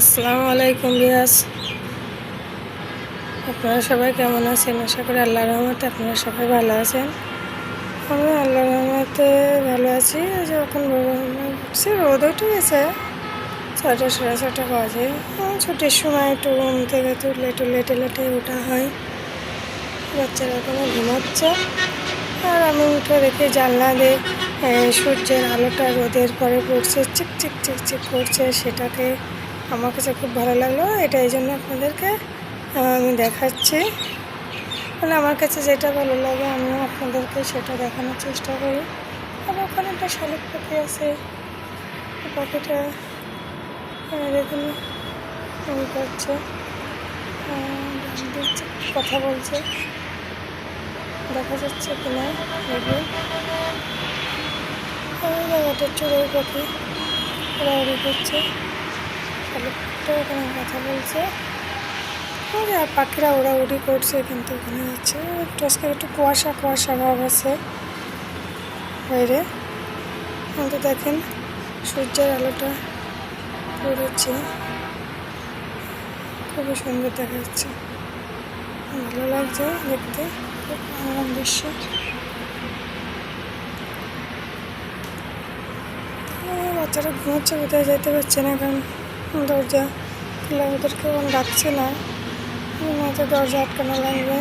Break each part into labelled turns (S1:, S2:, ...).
S1: আসসালামু আলাইকুম বিয়াস, আপনারা সবাই কেমন আছেন? আশা করি আল্লাহর রহমতে আপনারা সবাই ভালো আছেন। আমি আল্লাহর রহমতে ভালো আছি। যখন উঠছি রোদ উঠে গেছে, 6টা 6:30 বাজে। ছুটির সময় একটু ঘুম থেকে তুললে একটু লেটে ওঠা হয়। বাচ্চারা এখনো ঘুমাচ্ছে, আর আমি উঠে দেখি জানলা দিয়ে সূর্যের আলোটা রোদের পরে পড়ছে, চিক চিক চিক চিক করছে। সেটাকে আমার কাছে খুব ভালো লাগলো। এটা এই জন্য আপনাদেরকে আমি দেখাচ্ছি। মানে আমার কাছে যেটা ভালো লাগে আমিও আপনাদেরকে সেটা দেখানোর চেষ্টা করি। আর ওখানে একটা শালিক পাখি আছে, পাখিটা দেখুন করছে, কথা বলছে, দেখা যাচ্ছে কিনা দেখুন। জায়গাটা চড়ুই পাখি উড়াউড়ি করছে, শালিকটা ওখানে কথা বলছে, আর পাখিরা উড়াউড়ি করছে। কিন্তু ওখানে হচ্ছে একটু আজকে একটু কুয়াশা কুয়াশা ভাব আছে বাইরে। কিন্তু দেখেন সূর্যের আলোটা পড়েছে, খুবই সুন্দর দেখা যাচ্ছে, ভালো লাগছে দেখতে, খুব মনোরম দৃশ্য। বাচ্চারা ঘুমাচ্ছে, কোথায় যেতে পারছে না, কারণ দরজা খোলা, ওদেরকে ডাকছে না, হয়তো দরজা আটকানো লাগবে।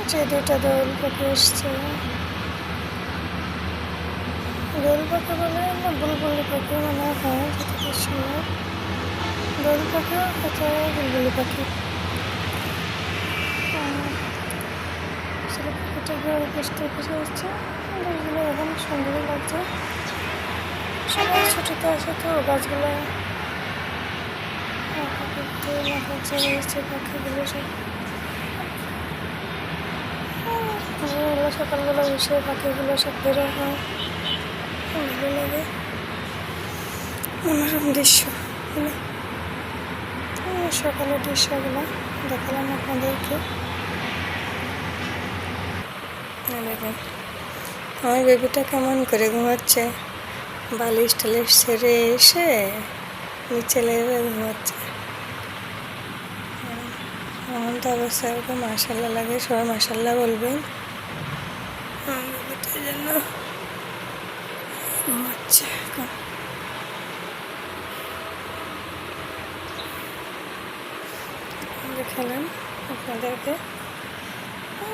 S1: যে দুটা দোয়েল পাখি এসছে, দোয়েল পাখি বলে না বুলবুলি পাখি মনে হয়, যতটা সময় দোয়েল পাখিও হয়তো বুলবুলি পাখি। পাখিটাকে বসতে বসে যাচ্ছে, গাছগুলো এখন সুন্দরই লাগছে। সবাই ছুটিতে আসে তো গাছগুলো রয়েছে, পাখিগুলো সব সকালবেলা বসে পাখিগুলো সব বেরো হয়, ভালো লাগে, মনোরম দৃশ্য। সকালের দৃশ্যগুলো দেখালাম আপনাদেরকে। দেখুন আমার বেবিটা কেমন করে ঘুমাচ্ছে, বালিশ টালিশ ছেড়ে এসে নিচে লেগে ঘুমাচ্ছে। এমন তো অবস্থা, ওকে মাশাল্লাহ লাগে, সবাই মাশাল্লাহ বলবেন। আমার বেবিটার জন্য ঘুমাচ্ছে এখন। দেখালাম আপনাদেরকে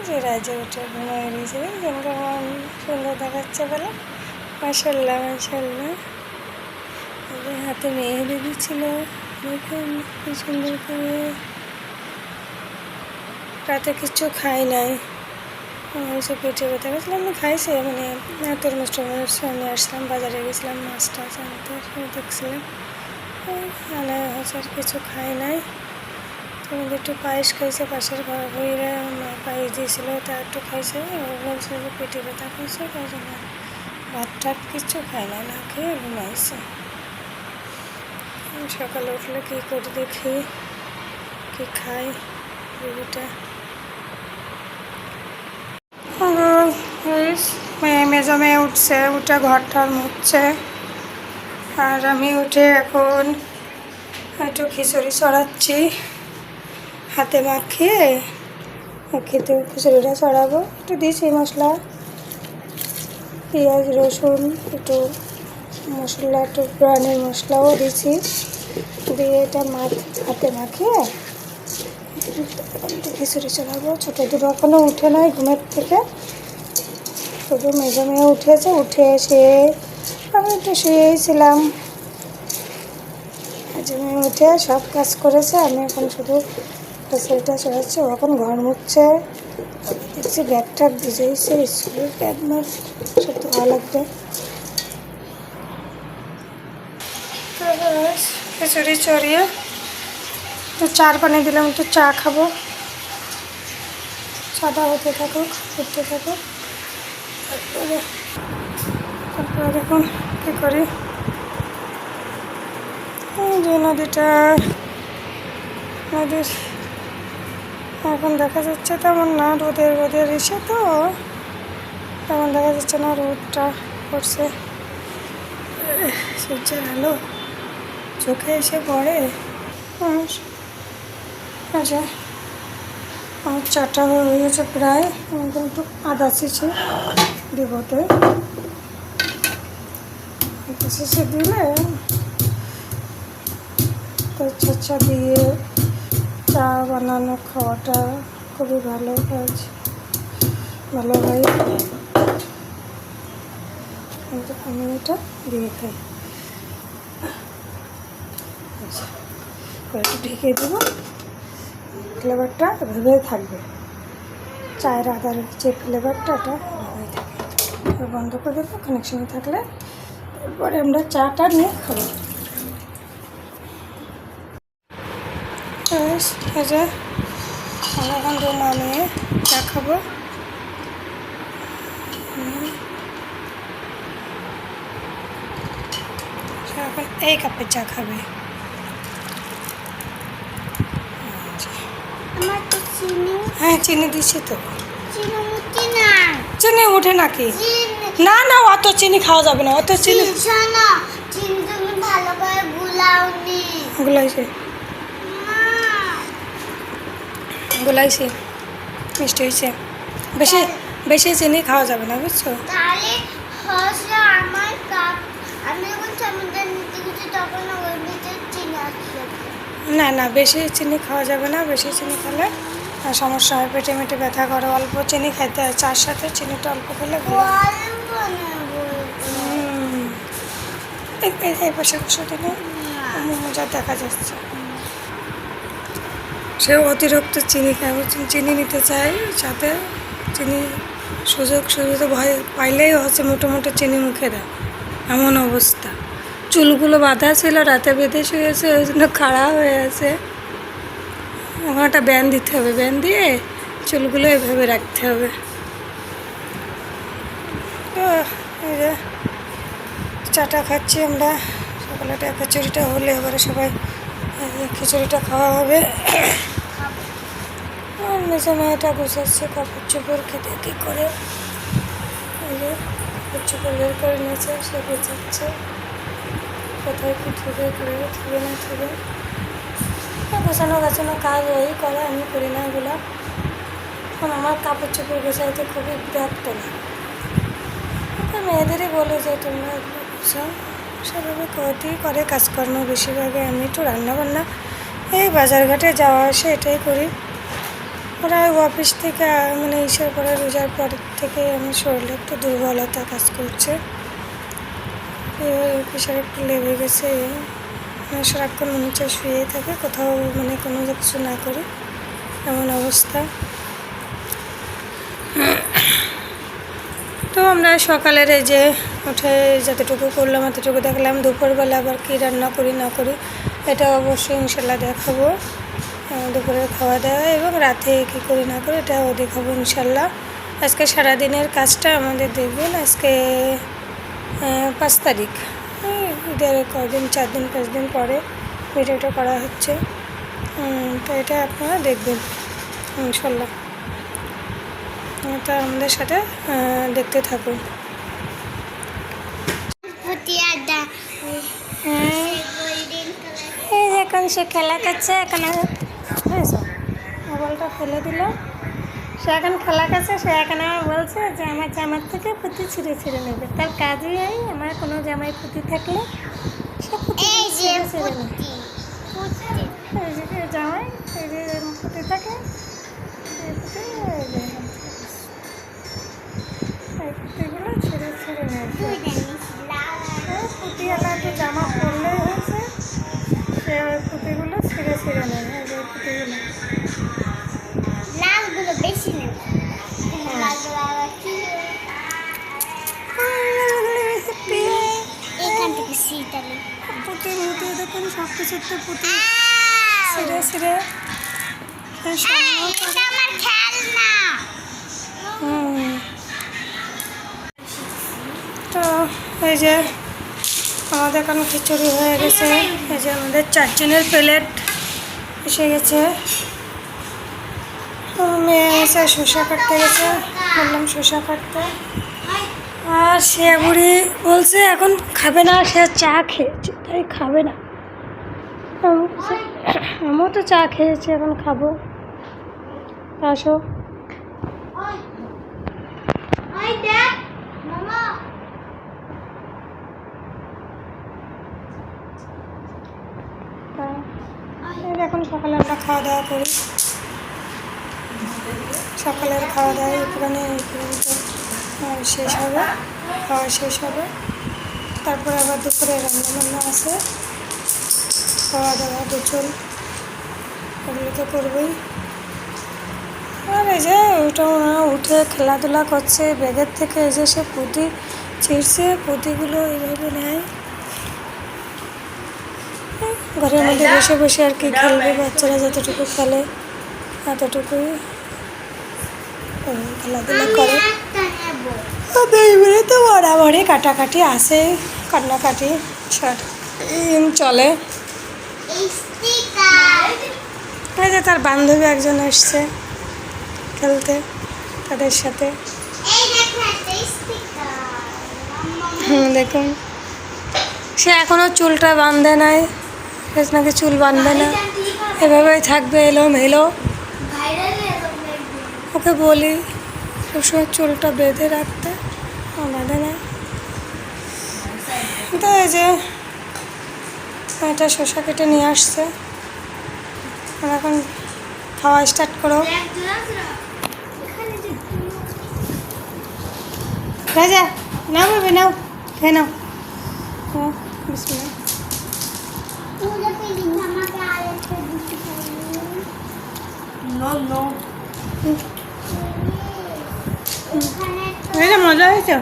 S1: যে রাজা উঠে ঘুমায় নিয়েছে, কেমন সুন্দর দেখাচ্ছে বলে, মাশাল্লাহ মাশাল্লাহ। হাতে মেহেদি দিচ্ছিল, দেখুন কি সুন্দর করে। রাতে কিছু খাই নাই, হয়েছে পেটে ব্যথা গেছিলাম, আমি খাইছি, মানে তরমুজ টরমুজ নিয়ে আসলাম, বাজারে গেছিলাম, মাছ টাছ আনতে দেখছিলাম, মানে হচ্ছে আর কিছু খাই নাই। তুমি একটু পায়েস খাইছে, পাশের ঘর বইরা পায়েস দিয়েছিল, তা একটু খাইছে, বলছিল যে পেটে ব্যথা খাইছে, তাই জন্য ভাত টাত কিছু খাই না, না খেয়ে ঘুমাইছে। সকালে উঠলে কী করি দেখি, কি খাই বেবিটা। মেজো মেয়ে উঠছে, উঠে ঘরটার মুছছে, আর আমি উঠে এখন একটু খিচুড়ি চড়াচ্ছি, হাতে মাখিয়ে খেতে খিচুড়িটা চড়াবো। একটু দিয়েছি মশলা, পেঁয়াজ রসুন, একটু মশলা, একটু প্রাণের মশলাও দিয়েছি, দিয়ে এটা হাতে মাখিয়ে একটু খিচুড়ি চড়াবো। ছোটো দুটো এখনও উঠে নাই ঘুমের থেকে, শুধু মেজো মেয়ে উঠেছে, উঠে শুয়ে আমি একটু শুয়েছিলাম। মেজো মেয়ে উঠে সব কাজ করেছে, আমি এখন শুধু খিচুড়িটা চড়াচ্ছি। ও এখন ঘর মুছছে, দেখছি ব্যাগ ট্যাগ ভিজেছে, স্কুলের ব্যাগ ম্যাগ সব ধোয়া লাগবে। খিচুড়ি চড়িয়ে একটু চার পানি দিলাম, একটু চা খাবো, চাটা হতে থাকুক, ফুটতে থাকুক, তারপরে দেখুন কী করি। যে নদীর এখন দেখা যাচ্ছে তেমন না, রোদের এসে তো তেমন দেখা যাচ্ছে না, রোদটা করছে, সূর্যের আলো চোখে এসে পড়ে। আচ্ছা, আমার চাটা হয়ে গেছে প্রায়, কিন্তু আদা চিচি দেবতে চিচি দিলে তো চা দিয়ে চা বানানো খাওয়াটা খুবই ভালো কাজ, ভালো হয়, কিন্তু আমি এটা দিয়ে খাই। আচ্ছা, একটু ঢেকে দেবো, ফ্লেভারটা এভাবেই থাকবে, চায়ের আদার যে ফ্লেভারটা এটা এভাবেই থাকে। এবার বন্ধ করে দেবো, কানেকশানে থাকলে তারপরে আমরা চাটা নিয়ে খাবো। এই যে আমরা এখন নামিয়ে চা খাবো। এখন এই কাপে চা খাবে। হ্যাঁ, চিনি দিচ্ছি তো। চিনি উঠে নাকি? না না, অত চিনি খাওয়া যাবে না, অত চিনি। গুলাইছে গুলাইছি, মিষ্টি হয়েছে। বেশি বেশি চিনি খাওয়া যাবে না, বুঝছো? না না, বেশি চিনি খাওয়া যাবে না, বেশি চিনি খেলে সমস্যা হয়, পেটে মেটে ব্যথা করে। অল্প চিনি খাইতে হয়, চার সাথে চিনিটা অল্প খেলে এই পাশে বসে দিলে মজা দেখা যাচ্ছে। সে অতিরিক্ত চিনি খায়, চিনি নিতে চাই সাথে, চিনি সুযোগ ভয় পাইলেই হচ্ছে মোটো চিনি মুখে দেয়, এমন অবস্থা। চুলগুলো বাঁধা ছিল, রাতে বেঁধে শুয়েছে, ওই জন্য খাড়া হয়ে আছে। এখন একটা ব্যান্ড দিতে হবে, ব্যান্ড দিয়ে চুলগুলো এভাবে রাখতে হবে। তো এই যে চাটা খাচ্ছি আমরা, সকালে খিচুড়িটা হলে এবারে সবাই খিচুড়িটা খাওয়া হবে। নিচে মেয়েটা গুছাচ্ছে কাপড় চোপড়, খেতে কী করে, এই যে কাপড় চোপড় বের করে নিয়েছে, সে গুছাচ্ছে কোথায় কী থুবে না থুবে। গোছানো গাছানো কাজ ওই করে, আমি করি না এগুলো। এখন আমার কাপড় চোপড় গোছাইতে খুবই বিরক্ত লাগে। মেয়েদেরই বলে যে তোমরা এগুলো গোছাও, সেভাবে করতেই করে কাজকর্ম বেশিরভাগে। আমি একটু রান্নাবান্না, এই বাজারঘাটে যাওয়া আসে এটাই করি। ওরা অফিস থেকে মানে ইসের পরে রোজার পর থেকে আমার শরীরে একটু দুর্বলতা কাজ করছে, প্রেশার একটু লেগে গেছে। সারাক্ষণ মনে হচ্ছে শুয়ে থাকে, কোথাও মানে কোনো কিছু না করি, এমন অবস্থা। তো আমরা সকালের এই যে উঠে যতটুকু করলাম এতটুকু দেখলাম। দুপুরবেলা আবার কী রান্না করি না করি এটা অবশ্যই ইনশাল্লাহ দেখাবো, দুপুরের খাওয়া দাওয়া, এবং রাতে কী করি না করি এটাও দেখাবো ইনশাল্লাহ। আজকে সারাদিনের কাজটা আমাদের দেখবেন। আজকে 5 তারিখ, ঈদের কদিন 4 দিন 5 দিন পরে ভিডিওটা করা হচ্ছে, তো এটা আপনারা দেখবেন ইনশাল্লাহ। তা আমাদের সাথে দেখতে থাকুন। এই এখন সে খেলা করছে, এখন মোবাইলটা ফেলে দিল, সে এখন খেলা করছে। সে এখন আমার বলছে যে আমার জামার থেকে পুঁতি ছিঁড়ে নেবে। তার কাজই এই, আমার কোনো জামাই পুঁতি থাকলে সে পুঁতি ছিঁড়ে নেবে। জামাই এই যে পুঁতি থাকে, পুঁতিগুলো ছিঁড়ে নেয়। পুঁতিওয়ালা একটু জামা পরলেই হয়েছে, সে ওই পুঁতিগুলো ছিঁড়ে নেয়। এই যে পুঁতিগুলো লালগুলো বেশি নেই, পুঁতি মুতি দেখুন সব কিছুতে পুঁতি ছিঁড়ে তো এই যে আমাদের এখন খিচুড়ি হয়ে গেছে। এই যে আমাদের 4 জনের প্লেট এসে গেছে। মেয়ে এসে শসা কাটতে গেছে, বললাম শসা কাটতে। আর সে বুড়ি বলছে এখন খাবে না, সে চা খেয়েছে তাই খাবে না। আমিও তো চা খেয়েছি, এখন খাবো। আসো। এখন সকালে আমরা খাওয়া দাওয়া করি। সকালের খাওয়া দাওয়া এখানে শেষ হবে, খাওয়া শেষ হবে। তারপরে আবার দুপুরে রান্নাবান্না আছে, খাওয়া দাওয়া দুচল ওগুলো তো করবই। আর এই যে ওটা উঠে খেলাধুলা করছে, ব্যাগের থেকে এই যে সে পুঁতি ছিঁড়ছে, পুঁতিগুলো এইভাবে নেয়। ঘরের মধ্যে বসে বসে আর কি খেলবে, বাচ্চারা যতটুকু খেলে এতটুকুই খেলাধুলা করে। তো বরাবরই কাটাকাটি আসে, কান্নাকাটি চলে। এই যে তার বান্ধবী একজন এসছে খেলতে তাদের সাথে। দেখুন সে এখনও চুলটা বাঁধে নাই, নাকি চুল বাঁধবে না, এভাবেই থাকবে এলোমেলো। ওকে বলি সবসময় চুলটা বেঁধে রাখতে, বাঁধে না। তো এই যে এটা শসা কেটে নিয়ে আসছে, এখন খাওয়া স্টার্ট করো। রাজা নাও বাবু, নাও খেয়ে নাও। বিসমিল্লাহ। মজা হয়েছে।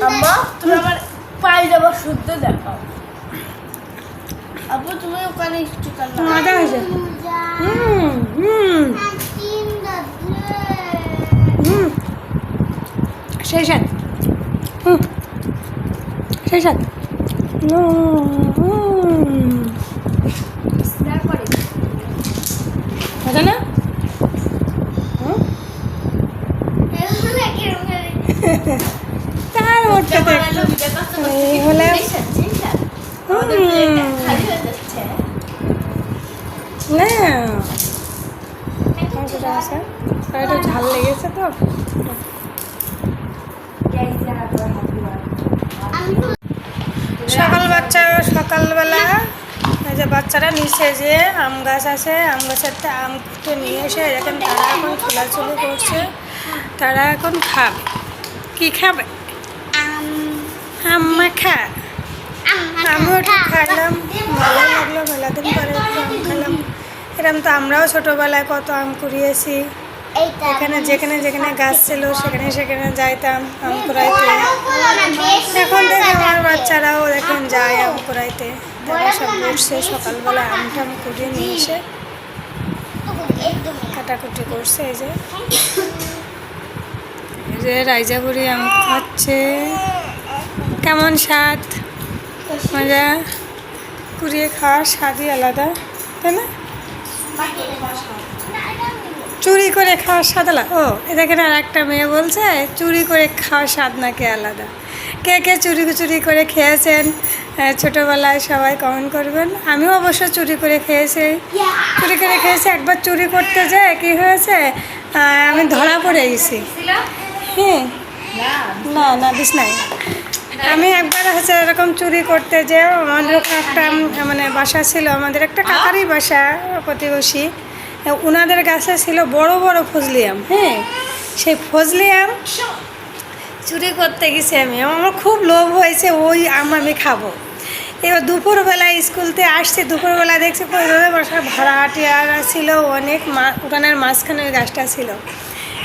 S2: আম্মা তুমি আমার পায়জামা শুদ্ধ দেখাও। আপু তুমি ওখানে স্টিকার লাগাও।
S1: মজা হয়েছে। সেই সাথ সেই সাথ মজা না? তার ওটা এই হলে না একটু ঝাল লেগেছে তো। সকালবেলা এই যে বাচ্চারা নিচে যে আম গাছ আছে, আম গাছের আম তো নিয়ে এসে দেখেন তারা এখন খোলাচুলি করছে। তারা এখন খাবে। কি খাবে? আম মাখা। আমিও একটু খাইলাম, ভালো লাগলো। মেলাদিন পরে একটু আম খেলাম। এরকম তো আমরাও ছোটোবেলায় কত আম কুড়িয়েছি। এখানে যেখানে যেখানে গাছ ছিল সেখানে সেখানে যাইতাম আম কুড়াইতে। এখন থেকে আমার বাচ্চারাও দেখেন যায় আম কুড়াইতে। তারা সব বসছে সকালবেলা আম টাম কুড়িয়ে নিয়ে এসে কাটাকুটি করছে। এই যে রাইজা বুড়ি আম খাচ্ছে, কেমন স্বাদ, মজা। কুড়িয়ে খাওয়ার স্বাদই আলাদা, তাই না? চুরি করে খাওয়ার স্বাদ আলাদা। ও দেখেন আর একটা মেয়ে বলছে চুরি করে খাওয়ার স্বাদ নাকি আলাদা। কে কে চুরি চুরি করে খেয়েছেন ছোটোবেলায় সবাই কমেন্ট করবেন। আমিও অবশ্য চুরি করে খেয়েছি। একবার চুরি করতে যেয়ে কী হয়েছে, আমি ধরা পড়ে গেছি। হ্যাঁ না দিস নাই। আমি একবার হচ্ছে এরকম চুরি করতে যে আমাদের একটা মানে বাসা ছিল, আমাদের একটা কাকারই বাসা প্রতিবেশী, ওনাদের গাছে ছিল বড় বড় ফজলি আম। হ্যাঁ, সেই ফজলি আম চুরি করতে গেছি আমি। আমার খুব লোভ হয়েছে ওই আম আমি খাবো। এবার দুপুরবেলা স্কুলতে আসছি, দুপুরবেলা দেখছি ওইভাবে বাসার ভাড়াটিয়ারা ছিল অনেক, উঠানের মাঝখানে ওই গাছটা ছিল।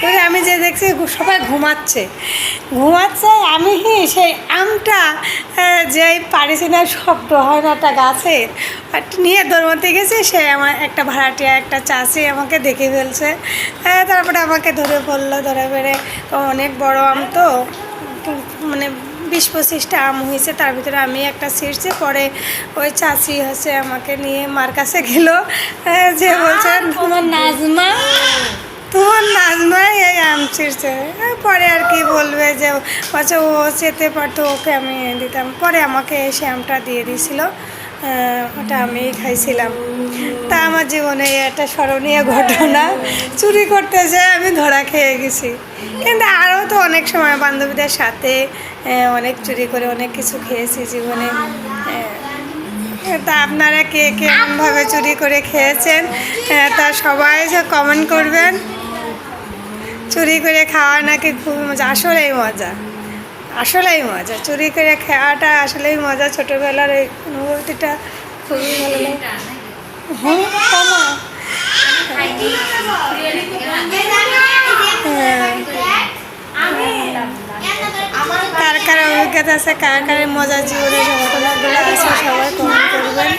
S1: এবারে আমি যে দেখছি সবাই ঘুমাচ্ছে। আমি সেই আমটা যেই পারিছি না, শব্দ হয় না একটা গাছে, নিয়ে দৌড়াতে গেছি। সে আমার একটা ভাড়াটিয়া একটা চাষি আমাকে দেখে ফেলছে। তারপরে আমাকে ধরে পড়লো, ধরে বেড়ে অনেক বড় আম তো, মানে 20-25টা আম হয়েছে, তার ভিতরে আমি একটা ছিঁড়ছি। পরে ওই চাষি হচ্ছে আমাকে নিয়ে মার কাছে গেল, যে বলছেন তোমার নাজমা তোমার নাজমাই এই আম ছিঁড়ছে। পরে আর কি বলবে যে আচ্ছা ও যেতে পারতো, ওকে আমি দিতাম। পরে আমাকে এসে আমটা দিয়ে দিয়েছিল, ওটা আমিই খাইছিলাম। তা আমার জীবনে একটা স্মরণীয় ঘটনা, চুরি করতে যেয়ে আমি ধরা খেয়ে গেছি। কিন্তু আরও তো অনেক সময় বান্ধবীদের সাথে অনেক চুরি করে অনেক কিছু খেয়েছি জীবনে। তা আপনারা কে কেমনভাবে চুরি করে খেয়েছেন তা সবাই যে কমেন্ট করবেন। চুরি করে খাওয়া নাকি খুবই মজা, আসলেই মজা, আসলেই মজা। চুরি করে খাওয়াটা আসলেই মজা, ছোটোবেলার এই অনুভূতিটা খুবই ভালো লাগে। হ্যাঁ কার কার অভিজ্ঞতা আছে, কার কার মজার জীবনের ঘটনাগুলো আছে সবাই কমেন্ট করবেন।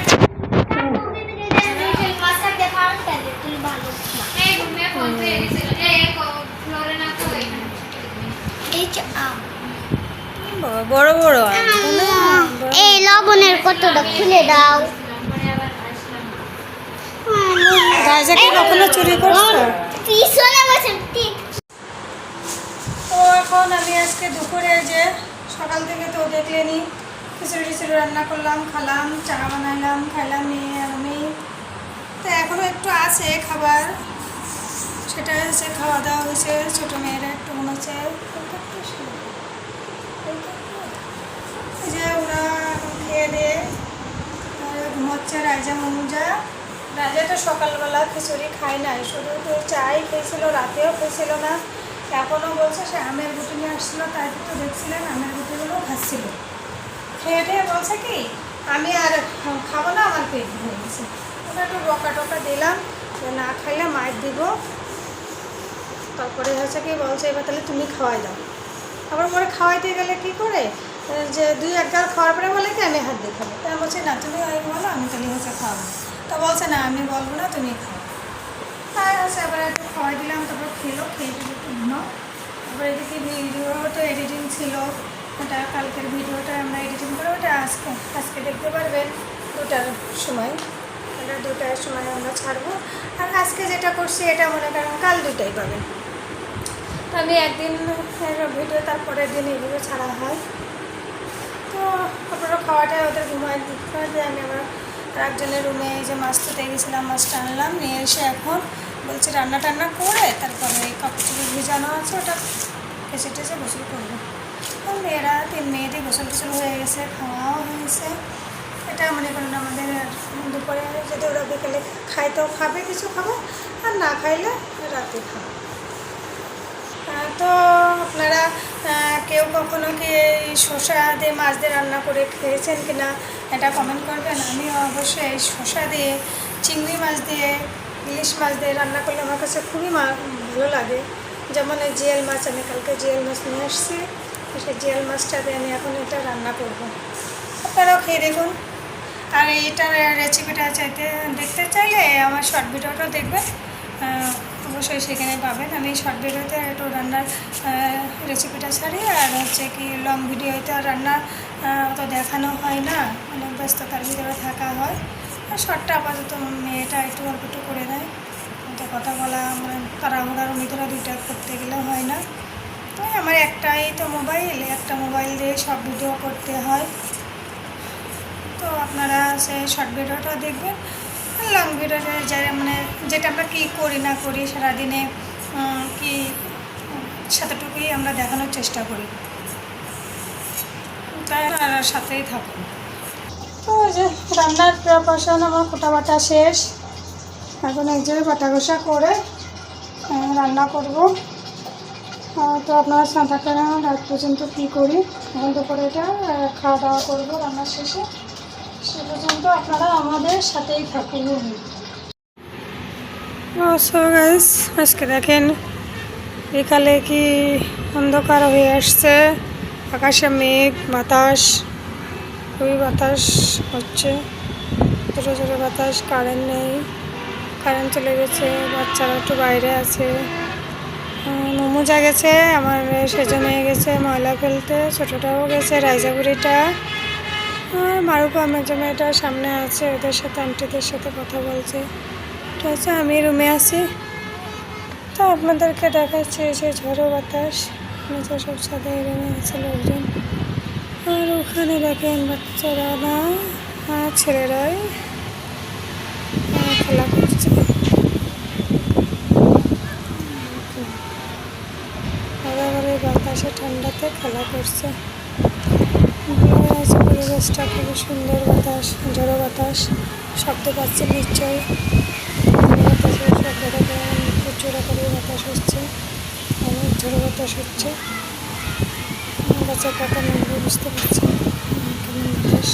S1: বড় বড়
S3: এই লবণের কতটা খুলে দাও।
S1: রাজা কি কখনো চুরি করছো?
S3: পিছনে বসে ঠিক।
S1: তো এখন আমি আজকে দুপুরে যে সকাল থেকে তো দেখলেনি খিচুড়ি টিচুড়ি রান্না করলাম, খালাম, চা বানাইলাম, খাইলাম মেয়ে আর আমি। তো এখনও একটু আছে খাবার, সেটা হচ্ছে খাওয়া দাওয়া হয়েছে। ছোটো মেয়েরা একটু মনে হচ্ছে যে ওরা খেয়ে দিয়ে ঘুমাচ্ছে। রাজা মনুজা, রাজা তো সকালবেলা খিচুড়ি খায় নাই, শুধু তো চাই খেয়েছিল, রাতেও খেয়েছিল না। এখনও বলছে সে আমের গুটি নিয়ে আসছিলো, তাই তো দেখছিলেন আমের গুটিগুলো খাচ্ছিল। খেয়ে টেয়ে বলছে কি আমি আর খাবো না, আমার পেট ভরে গেছে। ওটা একটু বকা টকা দিলাম যে না খাইলে মায়ের দিব। তারপরে হচ্ছে কি বলছে এবার তাহলে তুমি খাওয়াই দাও। আবার পরে খাওয়াইতে গেলে কি করে যে দুই এক গাল খাওয়ার পরে বলে কি আমি হাত দিয়ে খাবো। তাই বলছে না তুমি ওই বলো, আমি তাহলে হচ্ছে খাওয়াবো। তা বলছে না আমি বলবো না, তুমি খাও। তাই হচ্ছে এবার একটু খাওয়াই দিলাম, তারপর খেলো, খেয়ে দিলে একটু ঘুমাও। তারপরে এদিকে ভিডিও তো এডিটিং ছিল, ওটা কালকের ভিডিওটা আমরা এডিটিং করে ওটা আজকে দেখতে পারবেন 2টার সময়। এটা 2টার সময় আমরা ছাড়বো। আর আজকে যেটা করছি এটা মনে করেন কাল 2টায় পাবেন। তো আমি একদিন ভিডিও তারপরের দিন এইভাবে ছাড়া হয়। তো আপনারা খাওয়াটা ওদের ঘুমায় দিতে দিয়ে আমি আবার একজনের রুমে এই যে মাছ ধুতে গেছিলাম, মাছটা আনলাম, নিয়ে এসে এখন বলছি রান্না টান্না করে তারপরে এই কাপড় চুপড় ভিজানো আছে ওটা কেচে টেচে গোসল করবো। মেয়েরা 3 মেয়েরই গোসল টোসল হয়ে গেছে, খাওয়াও হয়েছে। এটা মনে করেন আমাদের দুপুরে যদি ওরা বিকেলে খাইতেও খাবে, কিছু খাবে, আর না খাইলে রাতে খাবে। তো আপনারা কেউ কখনো কি এই শসা দিয়ে মাছ দিয়ে রান্না করে খেয়েছেন কি না এটা কমেন্ট করবেন। আমি অবশ্যই এই শসা দিয়ে, চিংড়ি মাছ দিয়ে, ইলিশ মাছ দিয়ে রান্না করলে আমার কাছে খুবই ভালো লাগে। যেমন এই জিয়াল মাছ, আমি কালকে জিয়াল মাছ নিয়ে আসছি, সেই জিয়াল মাছটা দিয়ে আমি এখন এটা রান্না করব। আপনারাও খেয়ে দেখুন। আর এইটার রেসিপিটা দেখতে চাইলে আমার শর্ট ভিডিওটা দেখবেন, অবশ্যই সেখানে পাবেন। আমি শর্ট ভিডিওতে একটু রান্নার রেসিপিটা ছাড়ি, আর হচ্ছে কি লং ভিডিওতে আর রান্না তো দেখানো হয় না, অনেক ব্যস্ততার ভিতরে থাকা হয়। আর শর্টটা আপাতত মেয়েটা একটু অল্প একটু করে দেয়, তো কথা বলা মানে তাড়াহুড়ার ভিতরে 2টা করতে গেলে হয় না। তো আমার একটাই তো মোবাইল, একটা মোবাইল দিয়ে সব ভিডিও করতে হয়। তো আপনারা সেই শর্ট ভিডিওটা দেখবেন। লং ভিডিওটা যারা মানে যেটা আমরা কী করি না করি সারাদিনে কি সেতটুকুই আমরা দেখানোর চেষ্টা করি, তাই আপনারা সাথেই থাকুন। তো ওই যে রান্নার প্রিপারেশন আমার কোটা বাটা শেষ, এখন এক জায়গায় বাটা ঘষা করে রান্না করব। তো আপনারা সাথে থাকেন রাত পর্যন্ত কী করি। এখন দুপুরে এটা খাওয়া দাওয়া করবো রান্নার শেষে, সে পর্যন্ত আপনারা আমাদের সাথেই থাকুন। সো গাইস, আজকে দেখেন বিকালে কি অন্ধকার হয়ে আসছে, আকাশে মেঘ, বাতাস, খুবই বাতাস হচ্ছে, জোরে জোরে বাতাস। কারেন্ট নেই, কারেন্ট চলে গেছে, বাচ্চারা একটু বাইরে আছে। মোমো যা গেছে আমার সেজন্য গেছে ময়লা ফেলতে, ছোটোটাও গেছে রাইজাগুড়িটা। মারুফা মেজমেটা সামনে আছে, ওদের সাথে আন্টিদের সাথে কথা বলছে। ঠিক আছে, আমি রুমে আছি। তো আপনাদেরকে দেখাচ্ছি যে ঝড়ো বাতাস, নিচে সব ছাদে নেমে আছে লোকজন। আর ওখানে দেখেন বাচ্চারা না ছেলেরাই খেলা করছে। ঘরে বাতাসে ঠান্ডাতে খেলা করছে। ভালো আছে পরিবেশটা, খুবই সুন্দর বাতাস, ঝড়ো বাতাস। শব্দ পাচ্ছে নিশ্চয়ই, বাতাসের শব্দটা প্রচুর আকারে বাতাস হচ্ছে, অনেক ঝড়ো বাতাস হচ্ছে। গাছের পাতা নড়বে বুঝতে পারছি কেমন বাতাস।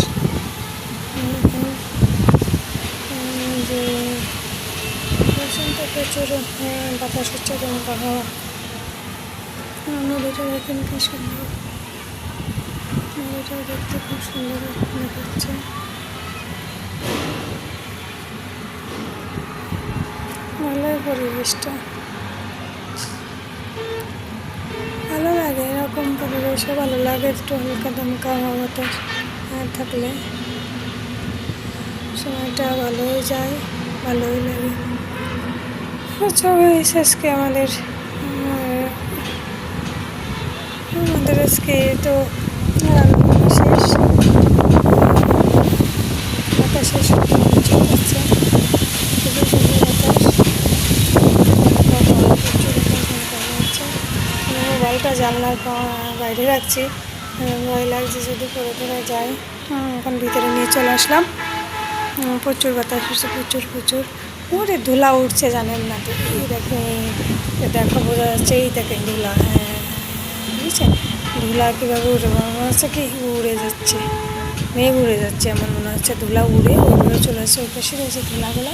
S1: যে বলছেন তো প্রচুর বাতাস হচ্ছে, দমকা হাওয়া। নদীটা দেখেন কি সুন্দর, নদীটা দেখতে খুব সুন্দর দেখাচ্ছে। ভালোই পরিবেশটা, ভালো লাগে এরকম পরিবেশও ভালো লাগে। একটু হালকা দমকা হাওয়া বাতাস থাকলে সময়টা ভালোই যায়, ভালোই লাগে। আজকে আমাদের আজকে তো রান্না শেষ, বাতাসের সাথে হচ্ছে খুবই সুন্দর বাতাস। হচ্ছে মোবাইলটা জানলার বাইরে রাখছি, ভয় লাগছে যদি পড়ে টরে যায়। এখন ভিতরে নিয়ে চলে আসলাম। প্রচুর বাতাস হচ্ছে, প্রচুর ওরে ধুলা উঠছে জানেন না তো। এই দেখেন, দেখো বোঝা যাচ্ছে, এই দেখেন ধুলা। হ্যাঁ বুঝছেন, ধুলা কীভাবে উঠে মনে হচ্ছে কি উড়ে যাচ্ছে, মেঘ উড়ে যাচ্ছে এমন মনে হচ্ছে। ধুলা উড়ে ওইভাবে চলে আসছে, ওই পাশে রয়েছে ধুলাগুলো,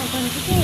S1: ওখান থেকে